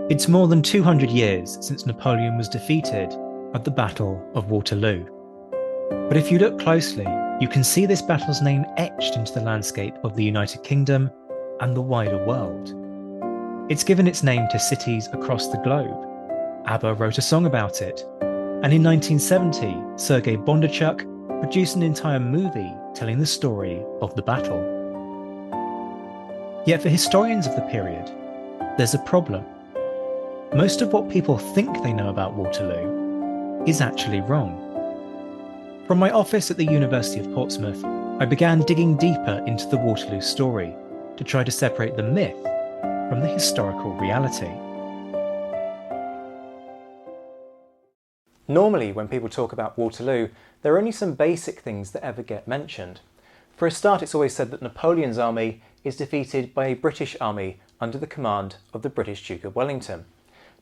It's more than 200 years since Napoleon was defeated at the Battle of Waterloo. But if you look closely, you can see this battle's name etched into the landscape of the United Kingdom and the wider world. It's given its name to cities across the globe. ABBA wrote a song about it. And in 1970, Sergei Bondarchuk produced an entire movie telling the story of the battle. Yet for historians of the period, there's a problem. Most of what people think they know about Waterloo is actually wrong. From my office at the University of Portsmouth, I began digging deeper into the Waterloo story to try to separate the myth from the historical reality. Normally, when people talk about Waterloo, there are only some basic things that ever get mentioned. For a start, it's always said that Napoleon's army is defeated by a British army under the command of the British Duke of Wellington.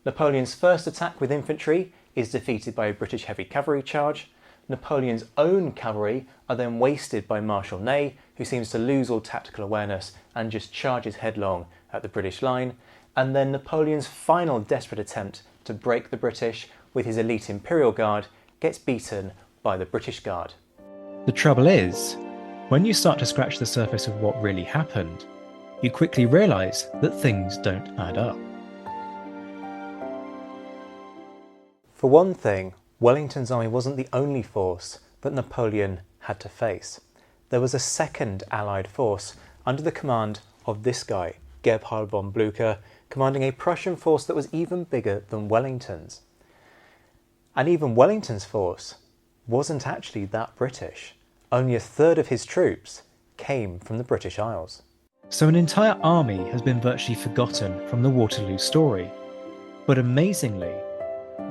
Napoleon's first attack with infantry is defeated by a British heavy cavalry charge. Napoleon's own cavalry are then wasted by Marshal Ney, who seems to lose all tactical awareness and just charges headlong at the British line. And then Napoleon's final desperate attempt to break the British with his elite Imperial Guard gets beaten by the British Guard. The trouble is, when you start to scratch the surface of what really happened, you quickly realise that things don't add up. For one thing, Wellington's army wasn't the only force that Napoleon had to face. There was a second Allied force under the command of this guy, Gebhard von Blücher, commanding a Prussian force that was even bigger than Wellington's. And even Wellington's force wasn't actually that British. Only a third of his troops came from the British Isles. So an entire army has been virtually forgotten from the Waterloo story. But amazingly,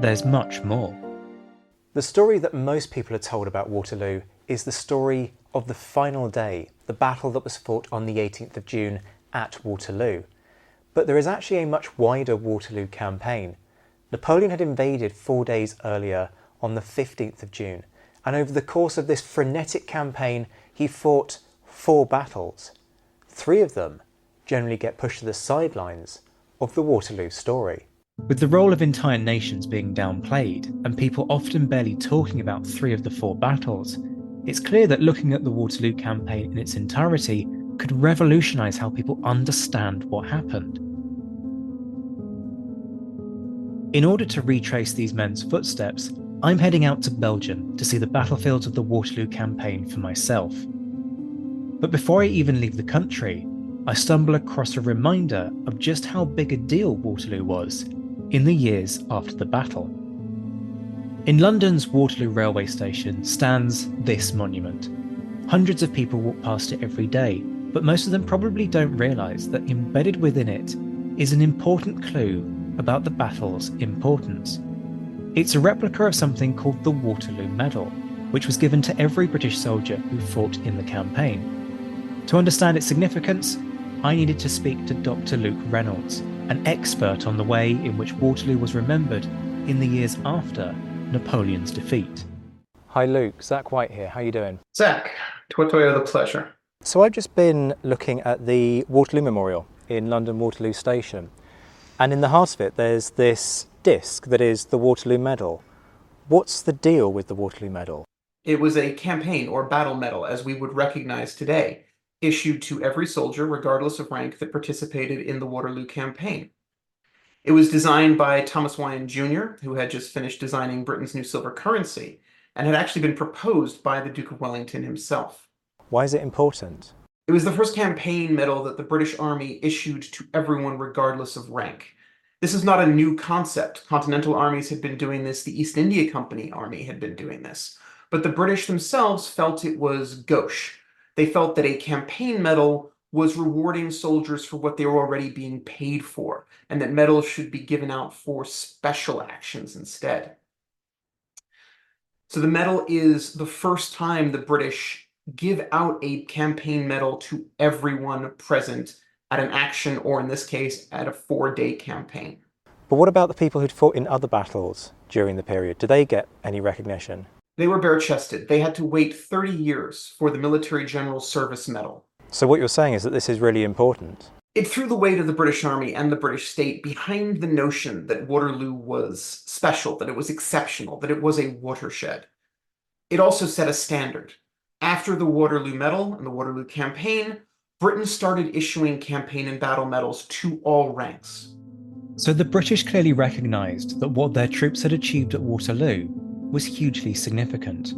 there's much more. The story that most people are told about Waterloo is the story of the final day, the battle that was fought on the 18th of June at Waterloo. But there is actually a much wider Waterloo campaign. Napoleon had invaded 4 days earlier on the 15th of June, and over the course of this frenetic campaign, he fought 4 battles. 3 of them generally get pushed to the sidelines of the Waterloo story. With the role of entire nations being downplayed, and people often barely talking about 3 of the 4 battles, it's clear that looking at the Waterloo campaign in its entirety could revolutionise how people understand what happened. In order to retrace these men's footsteps, I'm heading out to Belgium to see the battlefields of the Waterloo campaign for myself. But before I even leave the country, I stumble across a reminder of just how big a deal Waterloo was in the years after the battle. In London's Waterloo railway station stands this monument. Hundreds of people walk past it every day, but most of them probably don't realise that embedded within it is an important clue about the battle's importance. It's a replica of something called the Waterloo Medal, which was given to every British soldier who fought in the campaign. To understand its significance, I needed to speak to Dr. Luke Reynolds, an expert on the way in which Waterloo was remembered in the years after Napoleon's defeat. Hi Luke, Zach White here, how are you doing? Zach, what do I owe the pleasure? So I've just been looking at the Waterloo Memorial in London Waterloo Station, and in the heart of it there's this disc that is the Waterloo Medal. What's the deal with the Waterloo Medal? It was a campaign or battle medal, as we would recognize today, issued to every soldier, regardless of rank, that participated in the Waterloo campaign. It was designed by Thomas Wyon Jr., who had just finished designing Britain's new silver currency, and had actually been proposed by the Duke of Wellington himself. Why is it important? It was the first campaign medal that the British Army issued to everyone regardless of rank. This is not a new concept. Continental armies had been doing this, the East India Company army had been doing this. But the British themselves felt it was gauche. They felt that a campaign medal was rewarding soldiers for what they were already being paid for, and that medals should be given out for special actions instead. So the medal is the first time the British give out a campaign medal to everyone present at an action, or in this case, at a 4-day campaign. But what about the people who'd fought in other battles during the period? Do they get any recognition? They were bare-chested. They had to wait 30 years for the Military General Service Medal. So what you're saying is that this is really important? It threw the weight of the British Army and the British state behind the notion that Waterloo was special, that it was exceptional, that it was a watershed. It also set a standard. After the Waterloo Medal and the Waterloo Campaign, Britain started issuing campaign and battle medals to all ranks. So the British clearly recognised that what their troops had achieved at Waterloo was hugely significant.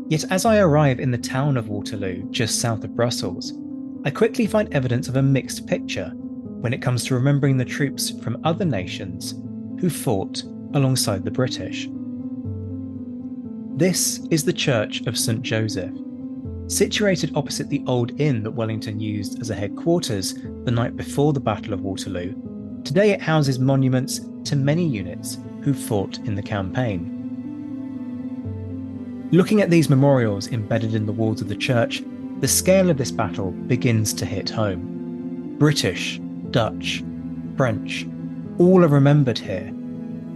Yet as I arrive in the town of Waterloo, just south of Brussels, I quickly find evidence of a mixed picture when it comes to remembering the troops from other nations who fought alongside the British. This is the Church of St. Joseph. Situated opposite the old inn that Wellington used as a headquarters the night before the Battle of Waterloo, today it houses monuments to many units who fought in the campaign. Looking at these memorials embedded in the walls of the church, the scale of this battle begins to hit home. British, Dutch, French, all are remembered here,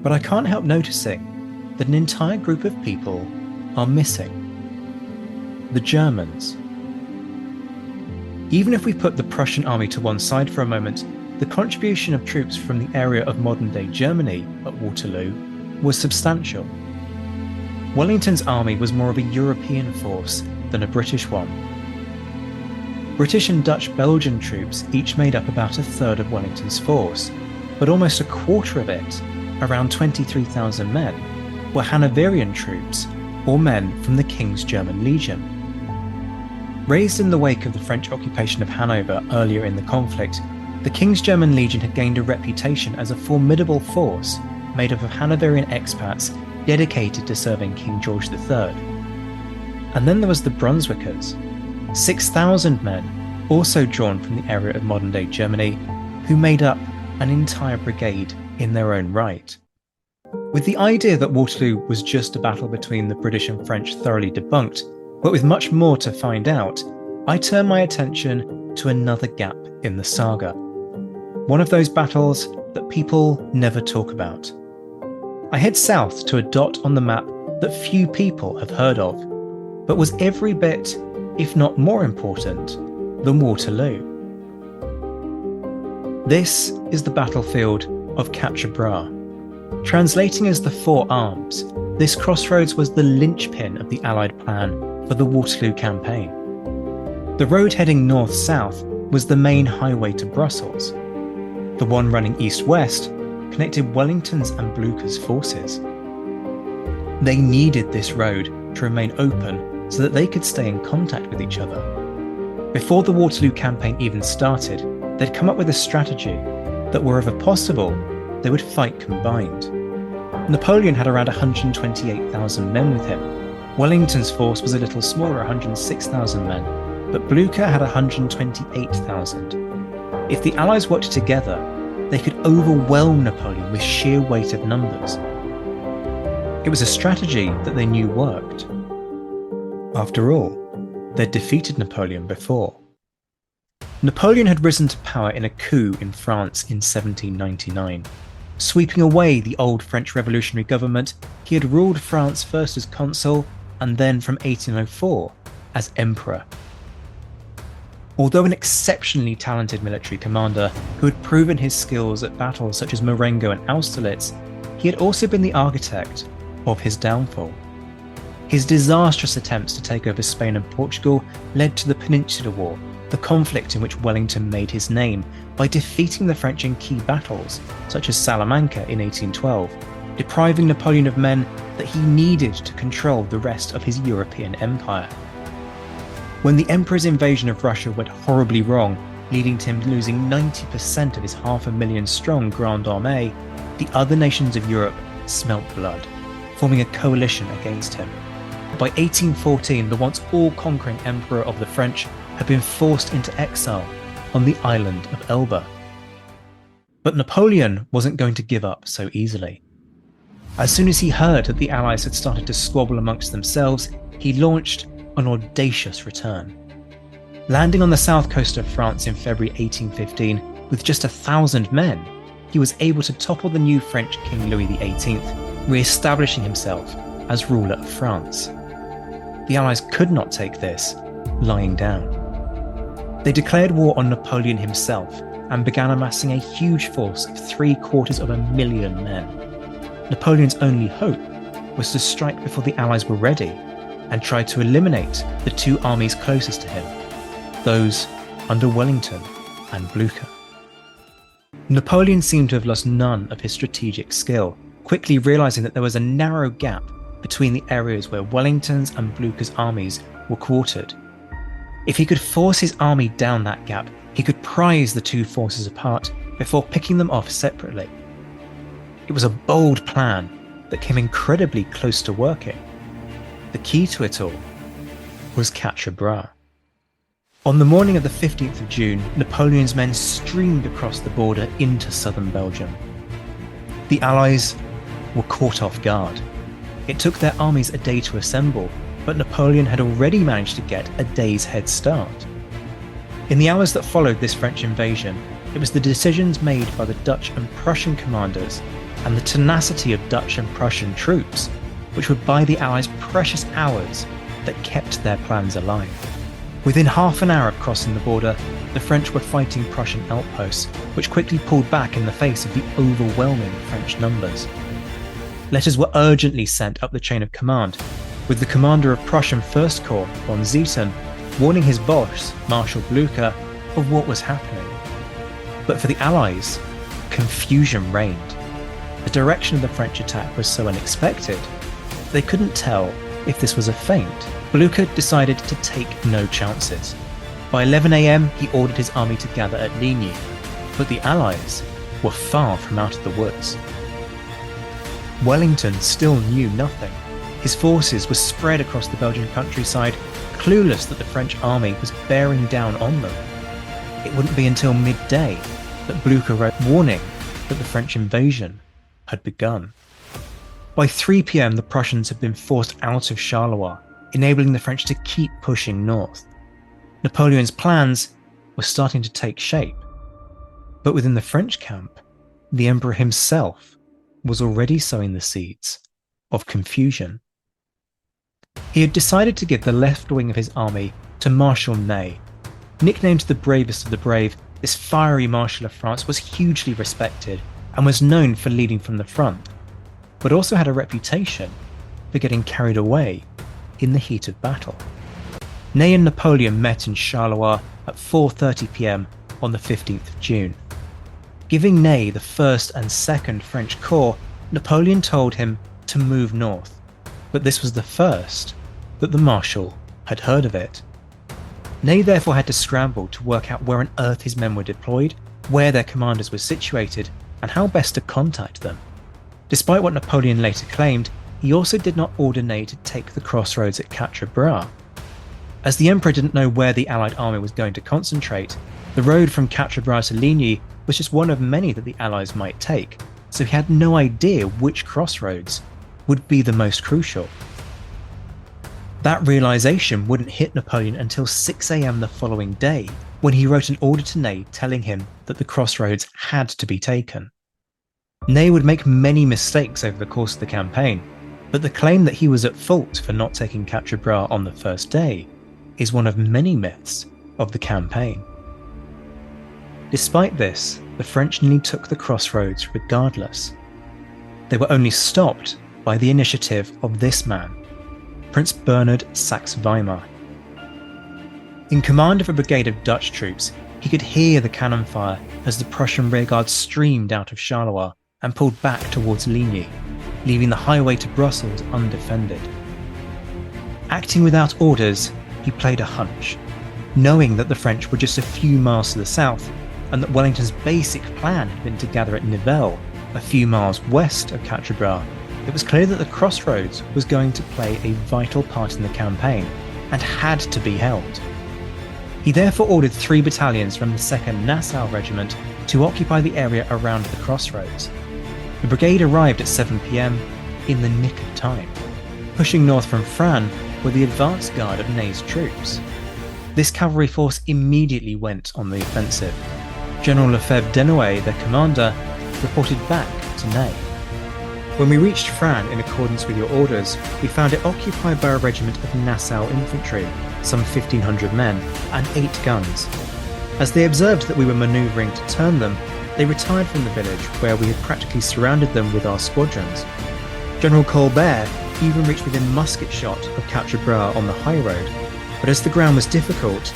but I can't help noticing that an entire group of people are missing. The Germans. Even if we put the Prussian army to one side for a moment, the contribution of troops from the area of modern-day Germany at Waterloo was substantial. Wellington's army was more of a European force than a British one. British and Dutch Belgian troops each made up about a third of Wellington's force, but almost a quarter of it, around 23,000 men, were Hanoverian troops, or men from the King's German Legion. Raised in the wake of the French occupation of Hanover earlier in the conflict, the King's German Legion had gained a reputation as a formidable force made up of Hanoverian expats dedicated to serving King George III. And then there was the Brunswickers, 6,000 men, also drawn from the area of modern-day Germany, who made up an entire brigade in their own right. With the idea that Waterloo was just a battle between the British and French thoroughly debunked, but with much more to find out, I turn my attention to another gap in the saga. One of those battles that people never talk about. I head south to a dot on the map that few people have heard of, but was every bit, if not more important, than Waterloo. This is the battlefield of Quatre Bras. Translating as the Four Arms, this crossroads was the linchpin of the Allied plan for the Waterloo campaign. The road heading north-south was the main highway to Brussels. The one running east-west connected Wellington's and Blucher's forces. They needed this road to remain open so that they could stay in contact with each other. Before the Waterloo campaign even started, they'd come up with a strategy that wherever possible, they would fight combined. Napoleon had around 128,000 men with him. Wellington's force was a little smaller, 106,000 men, but Blucher had 128,000. If the Allies worked together, they could overwhelm Napoleon with sheer weight of numbers. It was a strategy that they knew worked. After all, they'd defeated Napoleon before. Napoleon had risen to power in a coup in France in 1799. Sweeping away the old French revolutionary government, he had ruled France first as consul and then from 1804 as emperor. Although an exceptionally talented military commander who had proven his skills at battles such as Marengo and Austerlitz, he had also been the architect of his downfall. His disastrous attempts to take over Spain and Portugal led to the Peninsular War, the conflict in which Wellington made his name by defeating the French in key battles, such as Salamanca in 1812, depriving Napoleon of men that he needed to control the rest of his European empire. When the Emperor's invasion of Russia went horribly wrong, leading to him losing 90% of his 500,000 strong Grande Armée, the other nations of Europe smelt blood, forming a coalition against him. By 1814, the once all-conquering Emperor of the French had been forced into exile on the island of Elba. But Napoleon wasn't going to give up so easily. As soon as he heard that the Allies had started to squabble amongst themselves, he launched an audacious return. Landing on the south coast of France in February 1815 with just 1,000 men, he was able to topple the new French King Louis XVIII, re-establishing himself as ruler of France. The Allies could not take this lying down. They declared war on Napoleon himself and began amassing a huge force of 750,000 men. Napoleon's only hope was to strike before the Allies were ready and try to eliminate the two armies closest to him, those under Wellington and Blucher. Napoleon seemed to have lost none of his strategic skill, quickly realizing that there was a narrow gap between the areas where Wellington's and Blucher's armies were quartered. If he could force his army down that gap, he could prise the two forces apart before picking them off separately. It was a bold plan that came incredibly close to working. The key to it all was Quatre Bras. On the morning of the 15th of June, Napoleon's men streamed across the border into southern Belgium. The Allies were caught off guard. It took their armies a day to assemble, but Napoleon had already managed to get a day's head start. In the hours that followed this French invasion, it was the decisions made by the Dutch and Prussian commanders and the tenacity of Dutch and Prussian troops, which would buy the Allies precious hours, that kept their plans alive. Within half an hour of crossing the border, the French were fighting Prussian outposts, which quickly pulled back in the face of the overwhelming French numbers. Letters were urgently sent up the chain of command, with the commander of Prussian First Corps, von Zieten, warning his boss, Marshal Blucher, of what was happening. But for the Allies, confusion reigned. The direction of the French attack was so unexpected, they couldn't tell if this was a feint. Blucher decided to take no chances. By 11 AM, he ordered his army to gather at Ligny, but the Allies were far from out of the woods. Wellington still knew nothing. His forces were spread across the Belgian countryside, clueless that the French army was bearing down on them. It wouldn't be until midday that Blucher wrote warning that the French invasion had begun. By 3 PM, the Prussians had been forced out of Charleroi, enabling the French to keep pushing north. Napoleon's plans were starting to take shape. But within the French camp, the Emperor himself was already sowing the seeds of confusion. He had decided to give the left wing of his army to Marshal Ney. Nicknamed the bravest of the brave, this fiery Marshal of France was hugely respected and was known for leading from the front, but also had a reputation for getting carried away in the heat of battle. Ney and Napoleon met in Charleroi at 4:30 PM on the 15th of June. Giving Ney the 1st and 2nd French Corps, Napoleon told him to move north, but this was the first that the Marshal had heard of it. Ney therefore had to scramble to work out where on earth his men were deployed, where their commanders were situated, and how best to contact them. Despite what Napoleon later claimed, he also did not order Ney to take the crossroads at Quatre Bras. As the Emperor didn't know where the Allied army was going to concentrate, the road from Quatre Bras to Ligny was just one of many that the Allies might take, so he had no idea which crossroads would be the most crucial. That realization wouldn't hit Napoleon until 6 AM the following day, when he wrote an order to Ney telling him that the crossroads had to be taken. Ney would make many mistakes over the course of the campaign, but the claim that he was at fault for not taking Quatre Bras on the first day is one of many myths of the campaign. Despite this, the French nearly took the crossroads regardless. They were only stopped by the initiative of this man, Prince Bernhard Saxe-Weimar. In command of a brigade of Dutch troops, he could hear the cannon fire as the Prussian rearguard streamed out of Charleroi and pulled back towards Ligny, leaving the highway to Brussels undefended. Acting without orders, he played a hunch, knowing that the French were just a few miles to the south and that Wellington's basic plan had been to gather at Nivelles, a few miles west of Quatre Bras. It was clear that the crossroads was going to play a vital part in the campaign and had to be held. He therefore ordered 3 battalions from the 2nd Nassau Regiment to occupy the area around the crossroads. The brigade arrived at 7 PM in the nick of time. Pushing north from Frasnes were the advance guard of Ney's troops. This cavalry force immediately went on the offensive. General Lefebvre-Desnouettes, their commander, reported back to Ney. When we reached Frasnes in accordance with your orders, we found it occupied by a regiment of Nassau infantry, some 1,500 men, and 8 guns. As they observed that we were manoeuvring to turn them, they retired from the village where we had practically surrounded them with our squadrons. General Colbert even reached within musket shot of Quatre Bras on the high road, but as the ground was difficult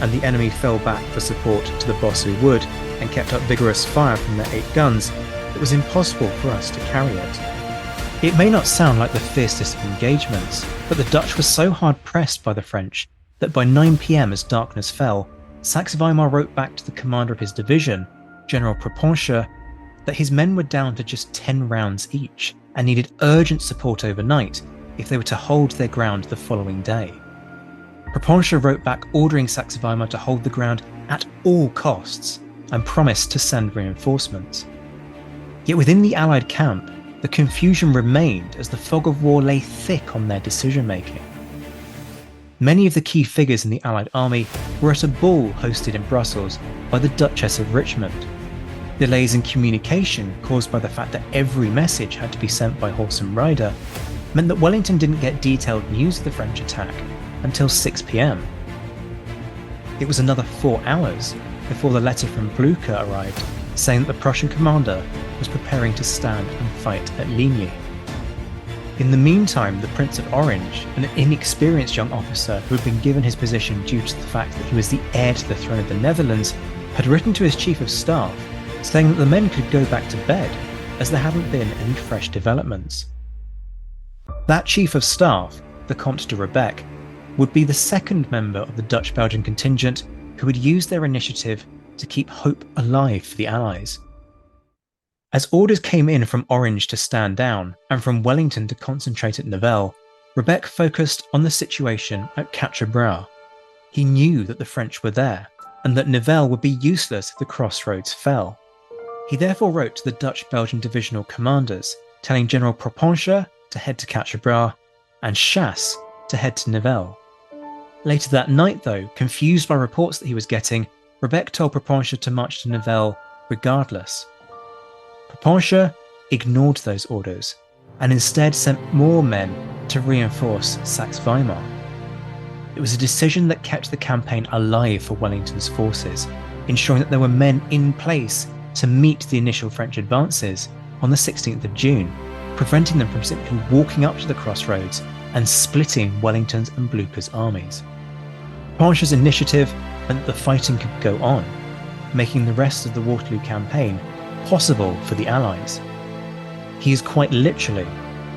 and the enemy fell back for support to the Bossou Wood and kept up vigorous fire from their 8 guns, it was impossible for us to carry it. It may not sound like the fiercest of engagements, but the Dutch were so hard pressed by the French that by 9 p.m. as darkness fell, Saxe-Weimar wrote back to the commander of his division, General Propencher, that his men were down to just 10 rounds each and needed urgent support overnight if they were to hold their ground the following day. Propencher wrote back ordering Saxe-Weimar to hold the ground at all costs and promised to send reinforcements. Yet within the Allied camp, the confusion remained as the fog of war lay thick on their decision-making. Many of the key figures in the Allied army were at a ball hosted in Brussels by the Duchess of Richmond. Delays in communication caused by the fact that every message had to be sent by horse and rider meant that Wellington didn't get detailed news of the French attack until 6 p.m. It was another 4 hours before the letter from Blucher arrived saying that the Prussian commander was preparing to stand and fight at Ligny. In the meantime, the Prince of Orange, an inexperienced young officer who had been given his position due to the fact that he was the heir to the throne of the Netherlands, had written to his chief of staff saying that the men could go back to bed as there hadn't been any fresh developments. That chief of staff, the Comte de Rebec, would be the second member of the Dutch-Belgian contingent who would use their initiative to keep hope alive for the Allies. As orders came in from Orange to stand down and from Wellington to concentrate at Nivelles, Rebec focused on the situation at Quatre Bras. He knew that the French were there and that Nivelles would be useless if the crossroads fell. He therefore wrote to the Dutch-Belgian divisional commanders, telling General Propencher to head to Quatre Bras and Chasse to head to Nivelles. Later that night, though, confused by reports that he was getting, Rebec told Propencher to march to Nivelles regardless. Propencher ignored those orders and instead sent more men to reinforce Saxe-Weimar. It was a decision that kept the campaign alive for Wellington's forces, ensuring that there were men in place to meet the initial French advances on the 16th of June, preventing them from simply walking up to the crossroads and splitting Wellington's and Blucher's armies. Propencher's initiative meant that the fighting could go on, making the rest of the Waterloo campaign possible for the Allies. He is quite literally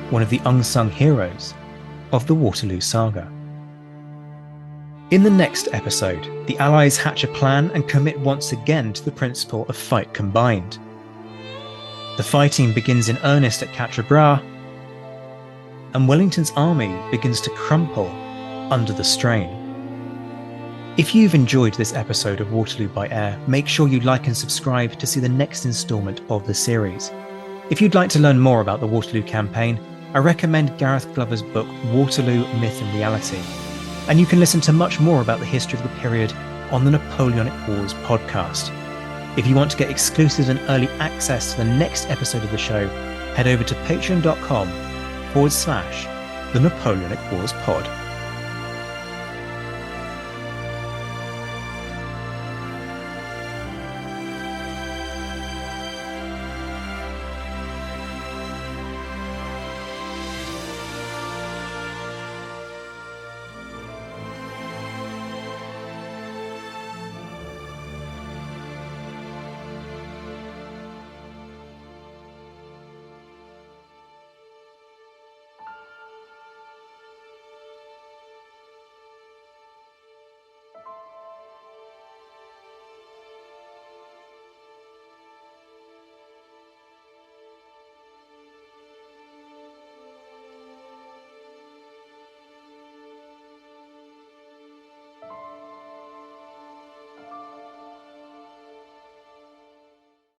one of the unsung heroes of the Waterloo saga. In the next episode, the Allies hatch a plan and commit once again to the principle of fight combined. The fighting begins in earnest at Quatre Bras, and Wellington's army begins to crumple under the strain. If you've enjoyed this episode of Waterloo by Air, make sure you like and subscribe to see the next instalment of the series. If you'd like to learn more about the Waterloo campaign, I recommend Gareth Glover's book Waterloo, Myth and Reality. And you can listen to much more about the history of the period on the Napoleonic Wars podcast. If you want to get exclusive and early access to the next episode of the show, head over to patreon.com/the Napoleonic Wars pod.